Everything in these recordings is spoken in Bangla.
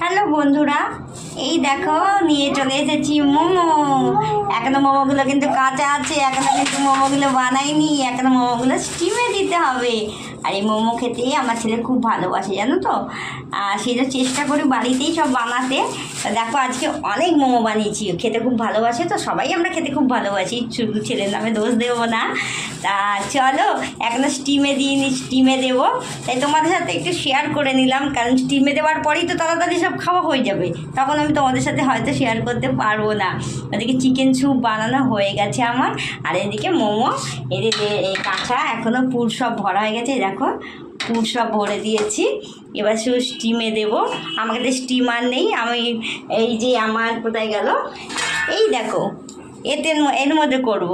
হ্যালো বন্ধুরা, এই দেখো নিয়ে চলে এসেছি মোমো। এখনো মোমোগুলো কিন্তু কাঁচা আছে, এখনো কিন্তু মোমোগুলো বানাইনি, এখনো মোমোগুলো স্টিমে দিতে হবে। আর এই মোমো খেতে আমার ছেলে খুব ভালোবাসে, জানো তো। সেই জন্য চেষ্টা করি বাড়িতেই সব বানাতে। দেখো আজকে অনেক মোমো বানিয়েছি, খেতে খুব ভালোবাসে তো, সবাই আমরা খেতে খুব ভালোবাসি, শুধু ছেলের নামে দোষ দেবো না। তা চলো এখনো স্টিমে দিইনি, স্টিমে দেবো, তাই তোমাদের সাথে একটু শেয়ার করে নিলাম, কারণ স্টিমে দেওয়ার পরেই তো তাড়াতাড়ি সব খাওয়া হয়ে যাবে, তখন আমি তোমাদের সাথে হয়তো শেয়ার করতে পারবো না। ওদিকে চিকেন স্যুপ বানানো হয়ে গেছে আমার, আর এদিকে মোমো, এদিকে এই কাঁচা এখনও পুর সব ভরা হয়ে গেছে, দেখো পুর সব ভরে দিয়েছি। এবার শুধু স্টিমে দেবো। আমার কাছে স্টিমার নেই, আমি এই যে আমার কোথায় গেল, এই দেখো এর মধ্যে করব,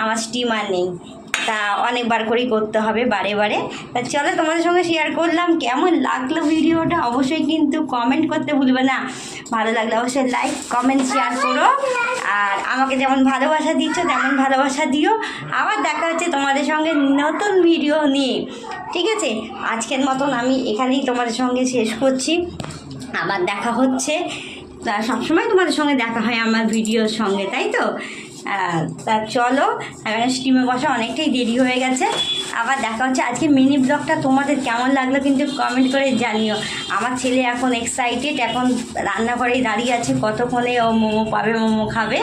আমার স্টিমার নেই, তা অনেকবার করেই করতে হবে বারে বারে। তা চলো তোমাদের সঙ্গে শেয়ার করলাম, কেমন লাগলো ভিডিওটা অবশ্যই কিন্তু কমেন্ট করতে ভুলবে না। ভালো লাগলে অবশ্যই লাইক কমেন্ট শেয়ার করো, আর আমাকে যেমন ভালোবাসা দিচ্ছ তেমন ভালোবাসা দিও। আবার দেখা হচ্ছে তোমাদের সঙ্গে নতুন ভিডিও নিয়ে, ঠিক আছে। আজকের মতন আমি এখানেই তোমাদের সঙ্গে শেষ করছি, আবার দেখা হচ্ছে। তা সবসময় তোমাদের সঙ্গে দেখা হয় আমার ভিডিওর সঙ্গে, তাই তো। তা চলো, স্টিমে বসা অনেকটাই দেরি হয়ে গেছে, আবার দেখা হচ্ছে। আজকে মিনি ব্লগটা তোমাদের কেমন লাগলো কিন্তু কমেন্ট করে জানিও। আমার ছেলে এখন এক্সাইটেড, এখন রান্নাঘরেই দাঁড়িয়ে আছে, কতক্ষণে ও মোমো পাবে, মোমো খাবে।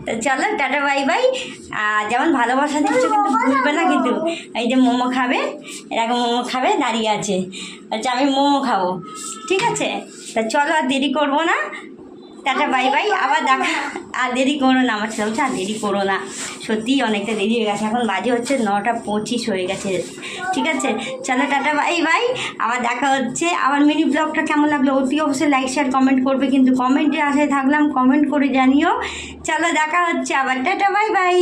তা চলো টাটা বাই বাই। যেমন ভালোবাসা দিচ্ছ কিন্তু ভুলবে না কিন্তু, এই যে মোমো খাবে, এরকম মোমো খাবে দাঁড়িয়ে আছে, আচ্ছা আমি মোমো খাবো, ঠিক আছে। তা চলো আর দেরি করবো না, টাটা বাই বাই, আবার দেখা। আর দেরি করো না, আমার ছেলে আর দেরি করো না, সত্যিই অনেকটা দেরি হয়ে গেছে, এখন বাজে হচ্ছে 9:25 হয়ে গেছে, ঠিক আছে। চলো টাটা বাই বাই, আবার দেখা হচ্ছে। আমার মিনি ব্লগটা কেমন লাগলো অতি অবশ্যই লাইক শেয়ার কমেন্ট করবে, কিন্তু কমেন্টে আশায় থাকলাম, কমেন্ট করে জানিও। চলো দেখা হচ্ছে আবার, টাটা বাই বাই।